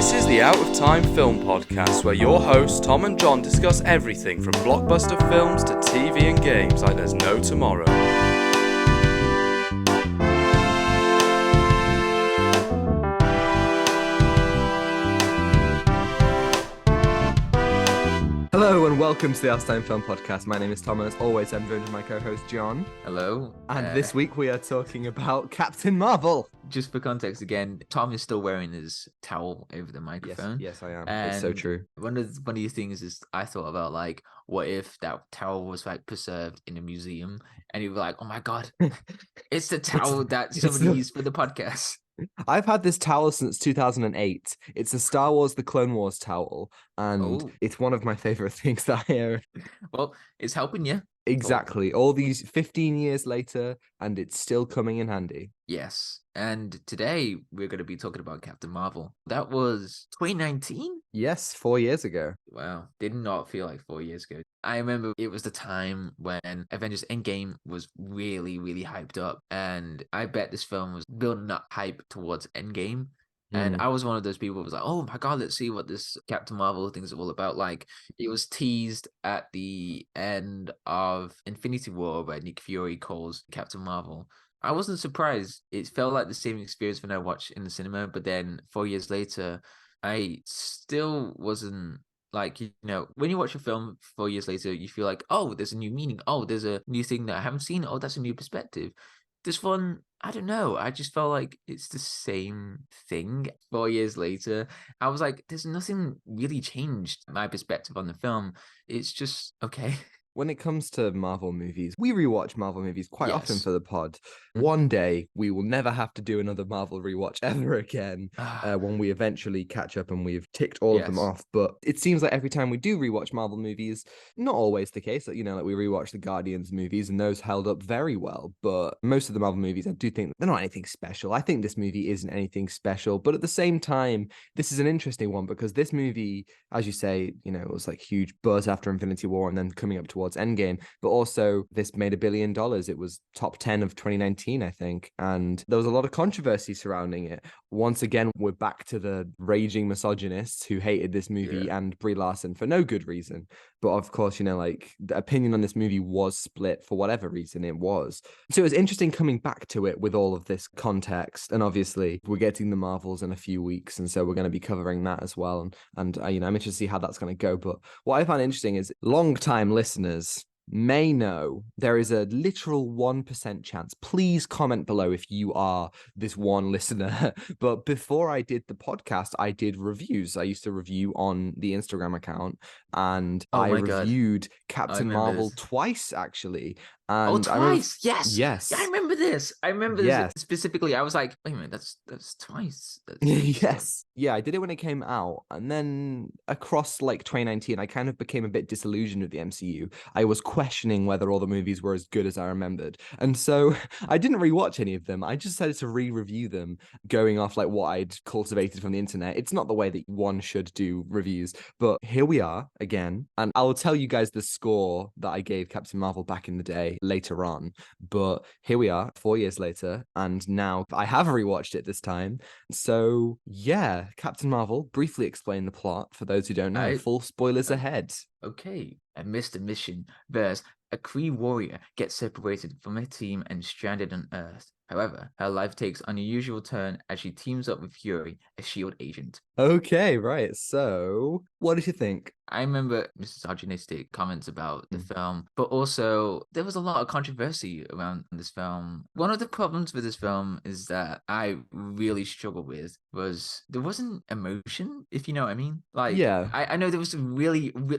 This is the Out of Time Film Podcast, where your hosts Tom and John discuss everything from blockbuster films to TV and games like there's no tomorrow. Hello and welcome to the Out of Time Film Podcast. My name is Tom and as always I'm joined with my co-host John. Hello. And this week we are talking about Captain Marvel. Just for context again, Tom is still wearing his towel over the microphone. Yes, I am. And it's so true. One of the funniest things is I thought about, like, what if that towel was like preserved in a museum and you were like, oh my god, it's the towel that somebody used for the podcast. I've had this towel since 2008. It's a Star Wars The Clone Wars towel, and it's one of my favorite things that I own. Well, it's helping you. Exactly. All these 15 years later, and it's still coming in handy. Yes. And today we're going to be talking about Captain Marvel. That was 2019? Yes, 4 years ago. Wow. Did not feel like 4 years ago. I remember it was the time when Avengers Endgame was really, really hyped up. And I bet this film was building up hype towards Endgame. And I was one of those people who was like, oh my god, let's see what this Captain Marvel thing is all about. Like, it was teased at the end of Infinity War where Nick Fury calls Captain Marvel. I wasn't surprised. It felt like the same experience when I watched in the cinema, but then 4 years later, I still wasn't like, you know, when you watch a film 4 years later, you feel like, oh, there's a new meaning. Oh, there's a new thing that I haven't seen. Oh, that's a new perspective. This one, I don't know. I just felt like it's the same thing 4 years later. I was like, there's nothing really changed my perspective on the film. It's just, okay. When it comes to Marvel movies, we rewatch Marvel movies quite often Yes. for the pod. One day, we will never have to do another Marvel rewatch ever again when we eventually catch up and we've ticked all of them off. But it seems like every time we do rewatch Marvel movies, not always the case. Like, you know, like we rewatch the Guardians movies and those held up very well. But most of the Marvel movies, I do think they're not anything special. I think this movie isn't anything special. But at the same time, this is an interesting one because this movie, as you say, you know, it was like huge buzz after Infinity War and then coming up towards Endgame, but also this made $1 billion. It was top 10 of 2019, I think, and there was a lot of controversy surrounding it. Once again, we're back to the raging misogynists who hated this movie and Brie Larson for no good reason. But of course, you know, like the opinion on this movie was split for whatever reason it was. So it was interesting coming back to it with all of this context. And obviously, we're getting the Marvels in a few weeks, and so we're going to be covering that as well. And you know, I'm interested to see how that's going to go. But what I find interesting is long-time listeners may know there is a literal 1% chance. Please comment below if you are this one listener. But before I did the podcast, I did reviews. I used to review on the Instagram account, and I reviewed Captain Marvel twice, actually. And twice. Yes. Yeah, I remember this. This specifically. I was like, wait a minute, that's twice. Yes. Yeah, I did it when it came out. And then across like 2019, I kind of became a bit disillusioned with the MCU. I was questioning whether all the movies were as good as I remembered. And so I didn't rewatch any of them. I just decided to re-review them, going off like what I'd cultivated from the internet. It's not the way that one should do reviews, but here we are again. And I'll tell you guys the score that I gave Captain Marvel back in the day later on, but here we are 4 years later, and now I have rewatched it this time. So yeah, Captain Marvel, briefly explain the plot for those who don't know. Full spoilers ahead. Okay. Amidst a mission, there's a Kree warrior gets separated from her team and stranded on Earth. However, her life takes an unusual turn as she teams up with Fury, a S.H.I.E.L.D. agent. Okay, right. So, what did you think? I remember misogynistic comments about the film, but also there was a lot of controversy around this film. One of the problems with this film is that I really struggled with was there wasn't emotion, if you know what I mean. Like, yeah, I know there was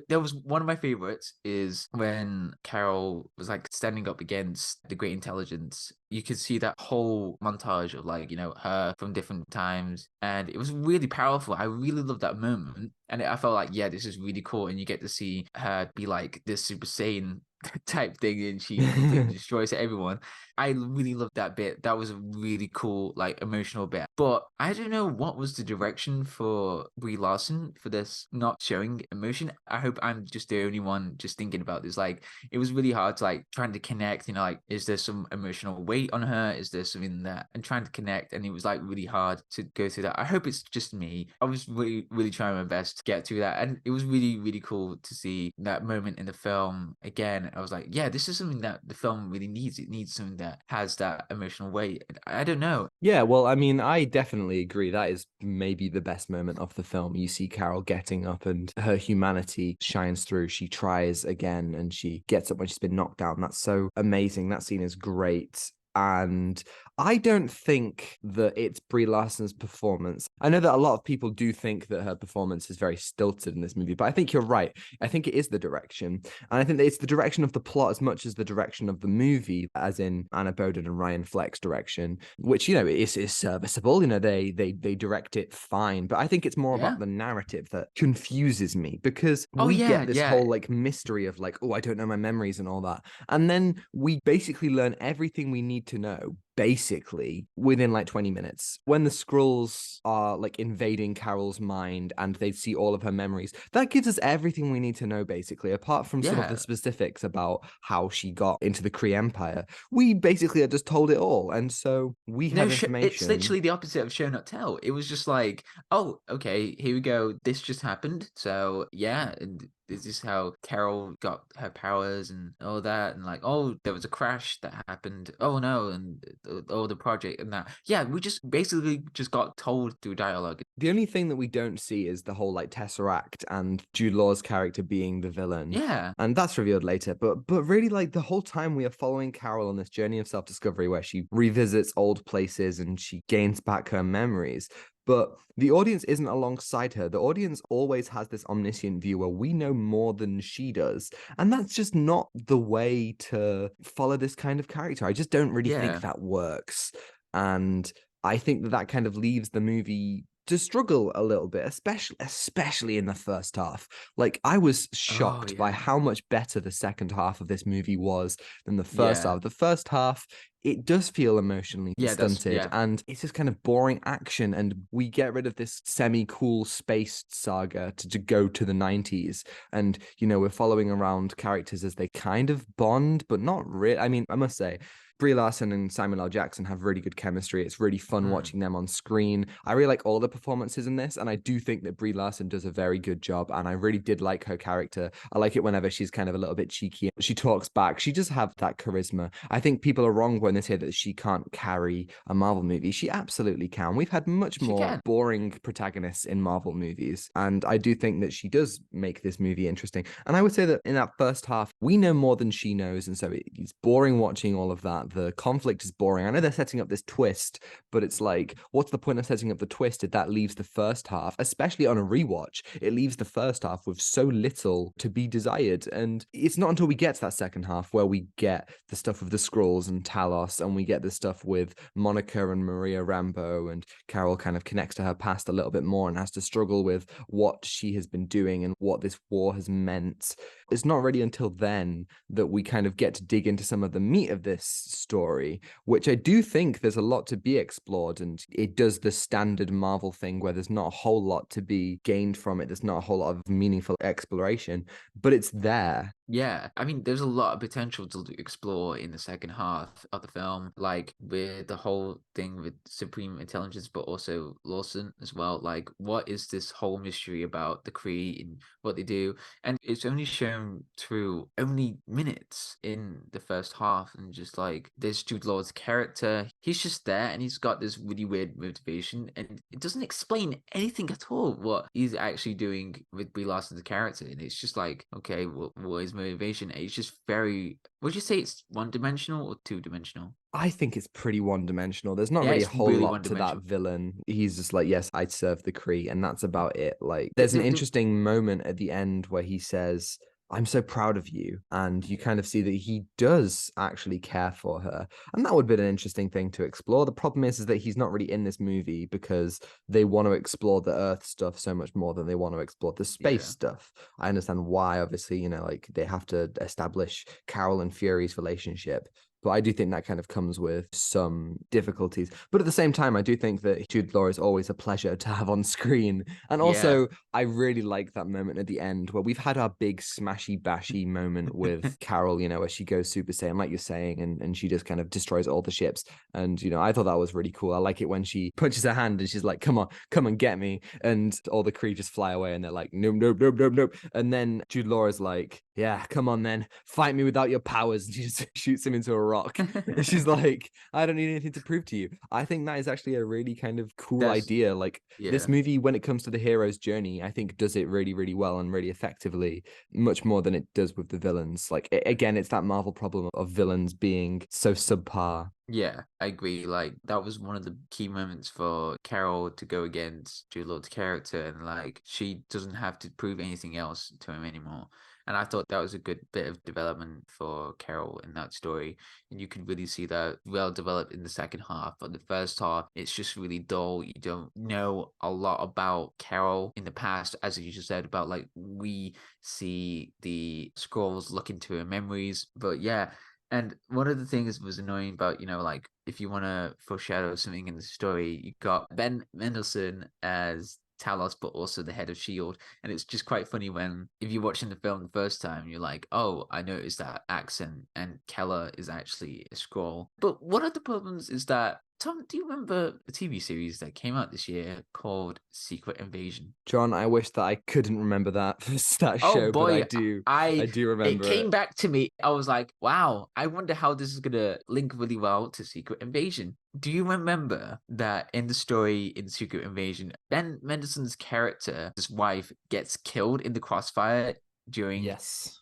there was one of my favorites is when Carol was like standing up against the Great Intelligence. You could see that whole montage of like, you know, her from different times, and it was really powerful. I really loved that moment. And I felt like, yeah, this is really cool. And you get to see her be like this Super Saiyan type thing, and she completely destroys everyone. I really loved that bit. That was a really cool, like, emotional bit. But I don't know what was the direction for Brie Larson for this not showing emotion. I hope I'm just the only one just thinking about this. Like, it was really hard to, like, trying to connect, like, is there some emotional weight on her? Is there something that I'm trying to connect? And it was, like, really hard to go through that. I hope it's just me. I was really, really trying my best to get through that. And it was really, really cool to see that moment in the film again. I was like, yeah, this is something that the film really needs. It needs something that has that emotional weight. I don't know. Yeah, well, I mean, I definitely agree. That is maybe the best moment of the film. You see Carol getting up and her humanity shines through. She tries again and she gets up when she's been knocked down. That's so amazing. That scene is great. And I don't think that it's Brie Larson's performance. I know that a lot of people do think that her performance is very stilted in this movie, but I think you're right. I think it is the direction. And I think that it's the direction of the plot as much as the direction of the movie, as in Anna Boden and Ryan Fleck's direction, which, is serviceable. They direct it fine. But I think it's more about the narrative that confuses me, because we get this whole like mystery of like, oh, I don't know my memories and all that. And then we basically learn everything we need to know basically within like 20 minutes when the Skrulls are like invading Carol's mind and they see all of her memories. That gives us everything we need to know basically, apart from some of the specifics about how she got into the Kree Empire. We basically are just told it all, and so we have information. It's literally the opposite of show not tell. It was just like, oh, okay, here we go, this just happened, so yeah, and this is how Carol got her powers and all that, and like, oh, there was a crash that happened, oh no, and the project and that. Yeah, we just basically just got told through dialogue. The only thing that we don't see is the whole like Tesseract and Jude Law's character being the villain. Yeah. And that's revealed later. But really, like, the whole time we are following Carol on this journey of self-discovery where she revisits old places and she gains back her memories. But the audience isn't alongside her. The audience always has this omniscient view where we know more than she does. And that's just not the way to follow this kind of character. I just don't really think that works. And I think that kind of leaves the movie to struggle a little bit, especially in the first half. Like, I was shocked by how much better the second half of this movie was than the first half. The first half, it does feel emotionally stunted, and it's just kind of boring action, and we get rid of this semi-cool space saga to go to the 90s, and we're following around characters as they kind of bond, but not really. I mean, I must say, Brie Larson and Samuel L. Jackson have really good chemistry. It's really fun watching them on screen. I really like all the performances in this, and I do think that Brie Larson does a very good job, and I really did like her character. I like it whenever she's kind of a little bit cheeky. She talks back. She does have that charisma. I think people are wrong when they say that she can't carry a Marvel movie. She absolutely can. We've had much more boring protagonists in Marvel movies, and I do think that she does make this movie interesting. And I would say that in that first half, we know more than she knows, and so it's boring watching all of that. The conflict is boring. I know they're setting up this twist, but it's like, what's the point of setting up the twist if that leaves the first half, especially on a rewatch, it leaves the first half with so little to be desired. And it's not until we get to that second half where we get the stuff with the Skrulls and Talos, and we get the stuff with Monica and Maria Rambeau, and Carol kind of connects to her past a little bit more and has to struggle with what she has been doing and what this war has meant. It's not really until then that we kind of get to dig into some of the meat of this story, which I do think there's a lot to be explored, and it does the standard Marvel thing where there's not a whole lot to be gained from it. There's not a whole lot of meaningful exploration, but it's there. Yeah, I mean, there's a lot of potential to explore in the second half of the film, like with the whole thing with Supreme Intelligence, but also Lawson as well. Like, what is this whole mystery about the Kree and what they do? And it's only shown through only minutes in the first half, and just like, there's Jude Law's character. He's just there, and he's got this really weird motivation, and it doesn't explain anything at all what he's actually doing with Brie Larson's character. And it's just like, okay, what is motivation? It's just very, would you say it's one-dimensional or two-dimensional? I think it's pretty one-dimensional. There's not really a whole lot to that villain. He's just like, yes, I'd serve the Kree, and that's about it. Like, there's an interesting moment at the end where he says, I'm so proud of you. And you kind of see that he does actually care for her. And that would be an interesting thing to explore. The problem is that he's not really in this movie because they want to explore the Earth stuff so much more than they want to explore the space stuff. I understand why, obviously, you know, like they have to establish Carol and Fury's relationship. But I do think that kind of comes with some difficulties. But at the same time, I do think that Jude Law is always a pleasure to have on screen. And also, I really like that moment at the end where we've had our big smashy bashy moment with Carol, you know, where she goes Super Saiyan, like you're saying, and she just kind of destroys all the ships. And, you know, I thought that was really cool. I like it when she punches her hand and she's like, come on, come and get me. And all the Kree just fly away and they're like, nope, nope, nope, nope, nope. And then Jude Law is like, yeah, come on then, fight me without your powers. And she just shoots him into a rock. And she's like, I don't need anything to prove to you. I think that is actually a really kind of cool idea. Like this movie, when it comes to the hero's journey, I think does it really, really well and really effectively, much more than it does with the villains. Like again, it's that Marvel problem of villains being so subpar. Yeah, I agree. Like that was one of the key moments for Carol to go against Jude Law's character, and like she doesn't have to prove anything else to him anymore. And I thought that was a good bit of development for Carol in that story. And you can really see that well developed in the second half. But the first half, it's just really dull. You don't know a lot about Carol in the past, as you just said, about like we see the scrolls look into her memories. But yeah. And one of the things was annoying about, you know, like if you want to foreshadow something in the story, you got Ben Mendelsohn as Talos, but also the head of S.H.I.E.L.D. And it's just quite funny when, if you're watching the film the first time, you're like, oh, I noticed that accent, and Keller is actually a Skrull. But one of the problems is that, Tom, do you remember the TV series that came out this year called Secret Invasion? John, I wish that I couldn't remember that show, but I do. I do remember it. Came back to me. I was like, wow, I wonder how this is going to link really well to Secret Invasion. Do you remember that in the story in Secret Invasion, Ben Mendelsohn's character, his wife, gets killed in the crossfire during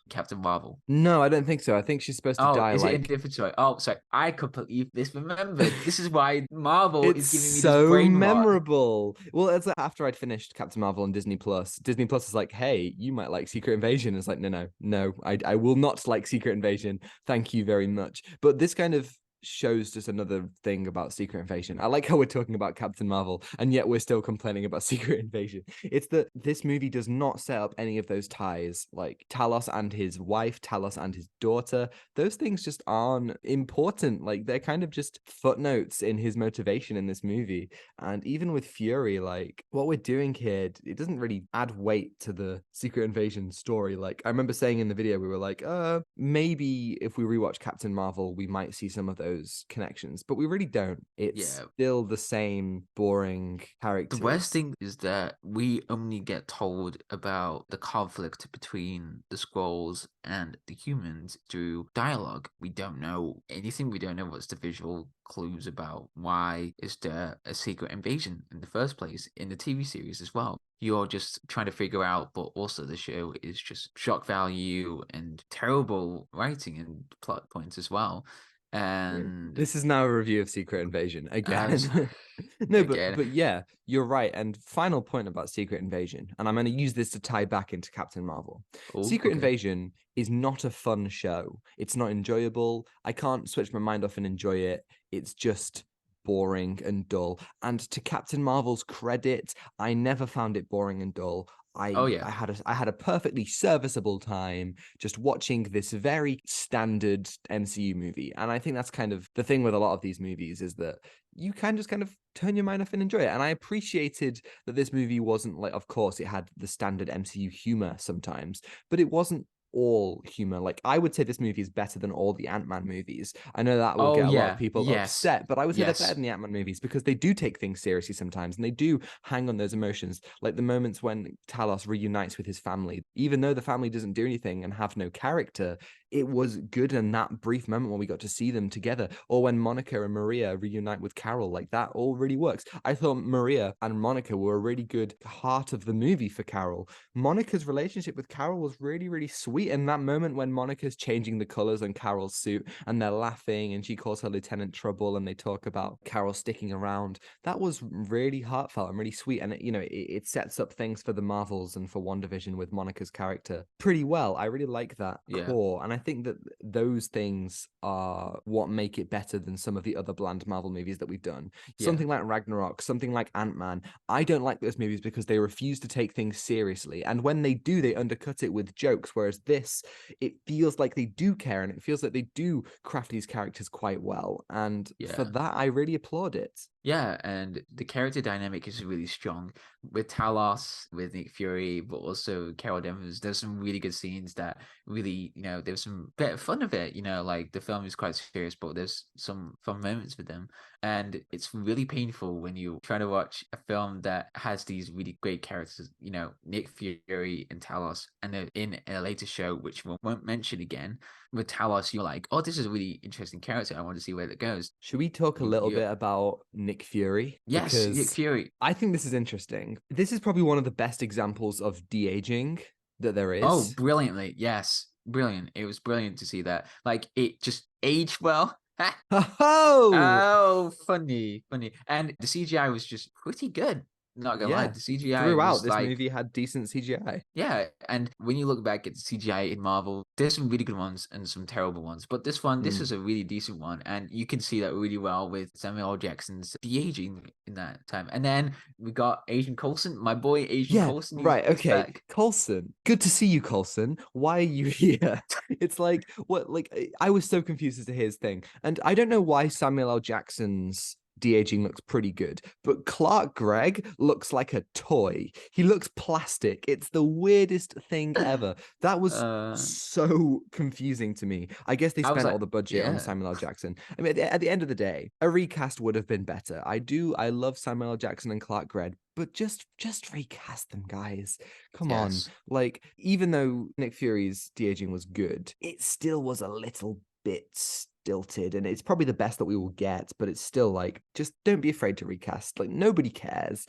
Captain Marvel? No, I don't think so. I think she's supposed to die. Is it a different story? Oh, sorry. I completely misremembered. This is why Marvel is giving me so this brain memorable. Well, it's like after I'd finished Captain Marvel on Disney Plus is like, hey, you might like Secret Invasion. It's like, no, I will not like Secret Invasion. Thank you very much. But this kind of shows just another thing about Secret Invasion. I like how we're talking about Captain Marvel and yet we're still complaining about Secret Invasion. It's that this movie does not set up any of those ties, like Talos and his wife, Talos and his daughter. Those things just aren't important. Like they're kind of just footnotes in his motivation in this movie. And even with Fury, like what we're doing here, it doesn't really add weight to the Secret Invasion story. Like I remember saying in the video, we were like, maybe if we rewatch Captain Marvel, we might see some of those connections, but we really don't. It's still the same boring characters. The worst thing is that we only get told about the conflict between the Skrulls and the humans through dialogue. We don't know anything. We don't know what's the visual clues about why is there a secret invasion in the first place in the TV series as well. You're just trying to figure out, but also the show is just shock value and terrible writing and plot points as well. And this is now a review of Secret Invasion again. No, but yeah, you're right. And final point about Secret Invasion, and I'm going to use this to tie back into Captain Marvel. Secret Invasion is not a fun show. It's not enjoyable. I can't switch my mind off and enjoy it. It's just boring and dull. And to Captain Marvel's credit, I never found it boring and dull. I had a perfectly serviceable time just watching this very standard MCU movie. And I think that's kind of the thing with a lot of these movies is that you can just kind of turn your mind off and enjoy it. And I appreciated that this movie wasn't like, of course, it had the standard MCU humor sometimes, but it wasn't all humor. Like I would say this movie is better than all the Ant-Man movies. I know that will get a lot of people upset, but I would say they're better than the Ant-Man movies because they do take things seriously sometimes and they do hang on those emotions. Like the moments when Talos reunites with his family, even though the family doesn't do anything and have no character, it was good in that brief moment when we got to see them together, or when Monica and Maria reunite with Carol. Like, that all really works. I thought Maria and Monica were a really good heart of the movie for Carol. Monica's relationship with Carol was really, really sweet. And that moment when Monica's changing the colors on Carol's suit and they're laughing and she calls her Lieutenant Trouble and they talk about Carol sticking around, that was really heartfelt and really sweet. And it sets up things for the Marvels and for WandaVision with Monica's character pretty well. I really like that core. And I think that those things are what make it better than some of the other bland Marvel movies that we've done. Something like Ragnarok, something like Ant-Man. I don't like those movies because they refuse to take things seriously. And when they do, they undercut it with jokes. Whereas this, it feels like they do care and it feels like they do craft these characters quite well. And for that, I really applaud it. Yeah, and the character dynamic is really strong with Talos, with Nick Fury, but also Carol Danvers. There's some really good scenes that really, there's some bit of fun of it. Like the film is quite serious, but there's some fun moments with them. And it's really painful when you try to watch a film that has these really great characters, Nick Fury and Talos, and then in a later show, which we won't mention again, with Talos, you're like, oh, this is a really interesting character. I want to see where it goes. Should we talk a little bit about Nick Fury? Yes, because Nick Fury. I think this is interesting. This is probably one of the best examples of de-aging that there is. Oh, brilliantly. Yes, brilliant. It was brilliant to see that. Like, it just aged well. Oh, funny. And the CGI was just pretty good. Not gonna lie, the CGI throughout this movie had decent CGI. Yeah, and when you look back at the CGI in Marvel, there's some really good ones and some terrible ones. But this is a really decent one, and you can see that really well with Samuel L. Jackson's de-aging in that time. And then we got Agent Coulson, my boy Agent Coulson. Right, okay. Back. Coulson. Good to see you, Coulson. Why are you here? It's like, what, like, I was so confused as to his thing. And I don't know why Samuel L. Jackson's de-aging looks pretty good, but Clark Gregg looks like a toy. He looks plastic. It's the weirdest thing ever. That was so confusing to me. I guess they spent all the budget on Samuel L. Jackson. I mean, at the end of the day, a recast would have been better. I love Samuel L. Jackson and Clark Gregg, but just recast them, guys. Come on. Like, even though Nick Fury's de-aging was good, it still was a little bit stilted, and it's probably the best that we will get, but it's still like, just don't be afraid to recast. Like, nobody cares.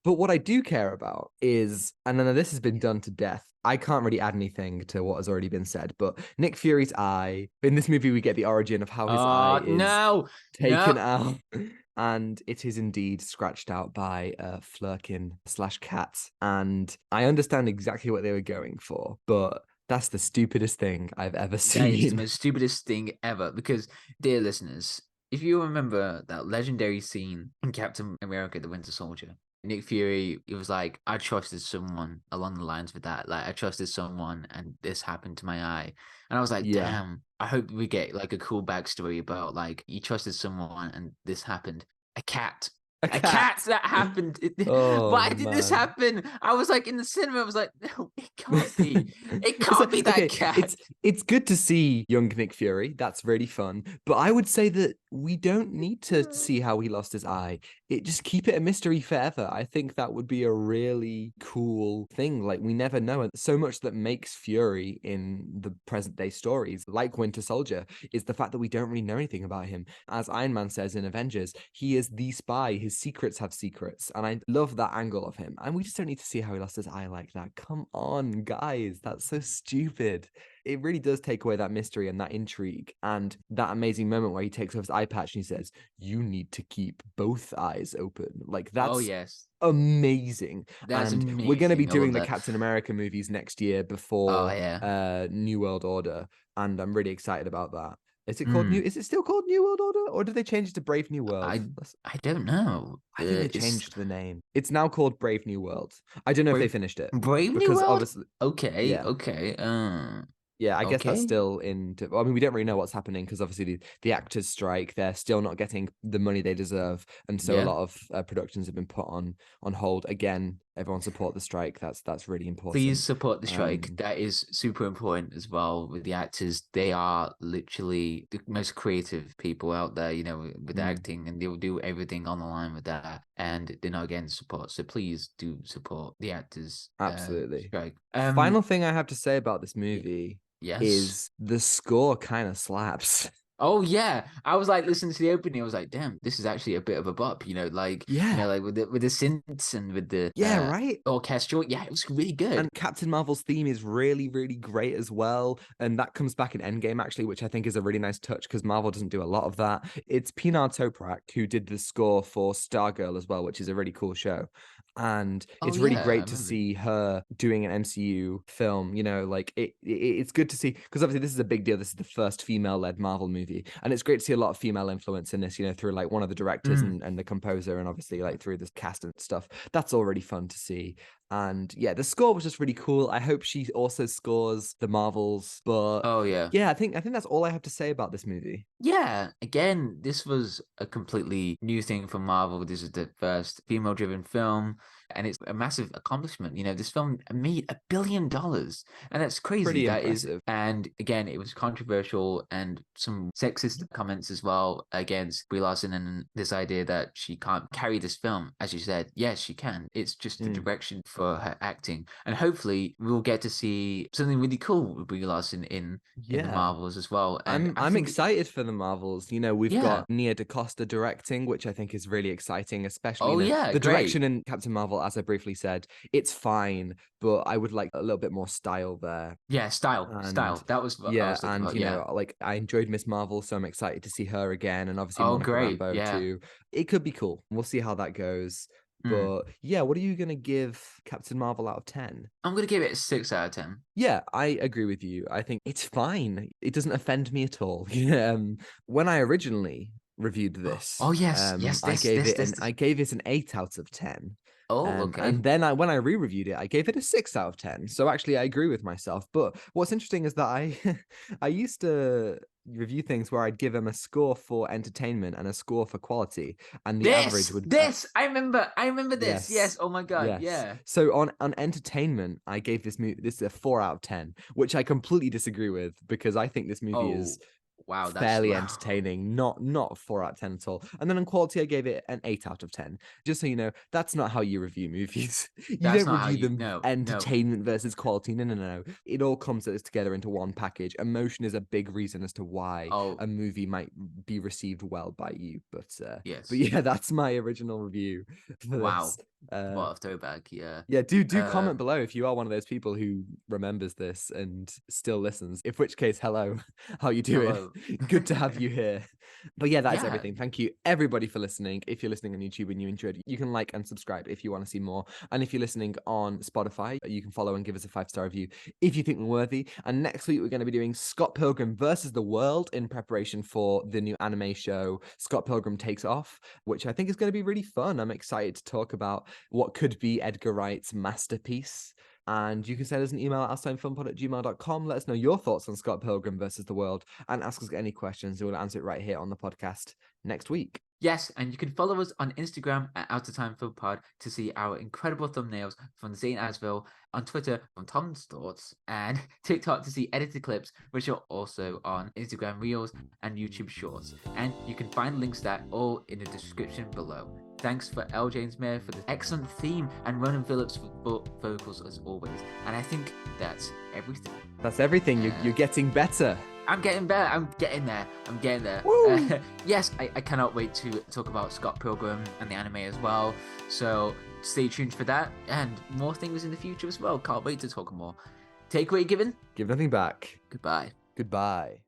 But what I do care about is, and then this has been done to death, I can't really add anything to what has already been said, but Nick Fury's eye, in this movie we get the origin of how his eye is taken out, and it is indeed scratched out by Flerken/Cat, and I understand exactly what they were going for, but that's the stupidest thing I've ever seen. That is the most stupidest thing ever. Because, dear listeners, if you remember that legendary scene in Captain America: The Winter Soldier, Nick Fury, it was like, I trusted someone along the lines with that. Like, I trusted someone and this happened to my eye. And I was like, damn, I hope we get like a cool backstory about like, you trusted someone and this happened. A cat. A cat that happened. Why did this happen? I was like in the cinema. I was like, no, it can't be. It can't be that cat. It's good to see young Nick Fury. That's really fun. But I would say that we don't need to see how he lost his eye. Just keep it a mystery forever. I think that would be a really cool thing. Like, we never know. And so much that makes Fury in the present day stories, like Winter Soldier, is the fact that we don't really know anything about him. As Iron Man says in Avengers, he is the spy. His secrets have secrets. And I love that angle of him. And we just don't need to see how he lost his eye like that. Come on, guys. That's so stupid. It really does take away that mystery and that intrigue, and that amazing moment where he takes off his eye patch and he says, you need to keep both eyes open. Like, that's amazing. That's amazing. We're going to be doing the Captain America movies next year before New World Order, and I'm really excited about that. Is it called Is it still called New World Order, or did they change it to Brave New World? I don't know. I think they changed the name. It's now called Brave New World. I don't know if they finished it. Brave New World. Obviously, okay. Yeah, I guess that's still in. I mean, we don't really know what's happening because obviously the actors strike. They're still not getting the money they deserve, and so a lot of productions have been put on hold. Again, everyone support the strike. That's really important. Please support the strike. That is super important as well with the actors. They are literally the most creative people out there, with acting, and they will do everything on the line with that. And they're not getting support. So please do support the actors. Absolutely. Strike. Final thing I have to say about this movie Yes. is the score kind of slaps. Oh yeah, I was like listening to the opening. I was like, "Damn, this is actually a bit of a bop." Like Yeah. like with the synths and with the Yeah, right. orchestral. Yeah, it was really good. And Captain Marvel's theme is really, really great as well. And that comes back in Endgame, actually, which I think is a really nice touch because Marvel doesn't do a lot of that. It's Pinar Toprak who did the score for Stargirl as well, which is a really cool show. And Oh it's really yeah, I great to remember. see her doing an MCU film. Like it's good to see because obviously this is a big deal. This is the first female-led Marvel movie, and it's great to see a lot of female influence in this. Through like one of the directors and the composer, and obviously like through this cast and stuff. That's all really fun to see. And yeah, the score was just really cool. I hope she also scores the Marvels. But Oh yeah. yeah, I think that's all I have to say about this movie. Yeah, again, this was a completely new thing for Marvel. This is the first female-driven film, and it's a massive accomplishment. This film made $1 billion, and that's crazy. Pretty That is, impressive. and again, it was controversial and some sexist comments as well against Brie Larson and this idea that she can't carry this film. As you said, yes, she can. It's just the direction for her acting, and hopefully we'll get to see something really cool with Brie Larson in the Marvels as well. And I'm excited for the Marvels. We've Yeah. got Nia DaCosta directing, which I think is really exciting, especially the great. direction in Captain Marvel, as I briefly said, it's fine, but I would like a little bit more style there. Yeah, style. That was what I was thinking about. Yeah. Like I enjoyed Miss Marvel, so I'm excited to see her again, and obviously Monica great. Rambeau Yeah. too. It could be cool. We'll see how that goes. But yeah, what are you gonna give Captain Marvel out of 10? I'm gonna give it a 6 out of 10. Yeah, I agree with you. I think it's fine. It doesn't offend me at all. When I originally reviewed this, Oh yes, I gave it an 8 out of 10. Oh, okay. And then when I re-reviewed it, I gave it a 6 out of 10. So actually, I agree with myself. But what's interesting is that I used to review things where I'd give them a score for entertainment and a score for quality, and the average would. I remember this. Yes. Oh my god. Yes. Yeah. So on entertainment, I gave this a 4 out of 10, which I completely disagree with because I think this movie is. Wow, fairly entertaining, not 4 out of 10 at all. And then on quality, I gave it an 8 out of 10. Just so you know, that's not how you review movies. You don't review them entertainment versus quality. No. It all comes together into one package. Emotion is a big reason as to why a movie might be received well by you. But yes. But yeah, that's my original review for this. What a throwback. Yeah. Yeah, do comment below if you are one of those people who remembers this and still listens. In which case, hello, how you doing? Hello. Good to have you here. But yeah, that's everything. Thank you everybody for listening. If you're listening on YouTube and you enjoyed it, you can like and subscribe if you want to see more. And if you're listening on Spotify, you can follow and give us a 5-star review if you think we're worthy. And next week we're going to be doing Scott Pilgrim versus the World in preparation for the new anime show Scott Pilgrim Takes Off, which I think is going to be really fun. I'm excited to talk about what could be Edgar Wright's masterpiece. And you can send us an email at outstimefilmpod@gmail.com. Let us know your thoughts on Scott Pilgrim versus the World and ask us any questions. We'll answer it right here on the podcast next week. Yes, and you can follow us on Instagram at Out of Time Film Pod to see our incredible thumbnails from Zane Asville, on Twitter from Tom's Thoughts, and TikTok to see edited clips, which are also on Instagram Reels and YouTube Shorts. And you can find links to that all in the description below. Thanks for L. James Mayer for the excellent theme and Ronan Phillips for vocals as always. And I think that's everything. That's everything. You're getting better. I'm getting better. I'm getting there. Yes, I cannot wait to talk about Scott Pilgrim and the anime as well. So stay tuned for that and more things in the future as well. Can't wait to talk more. Takeaway given? Give nothing back. Goodbye. Goodbye.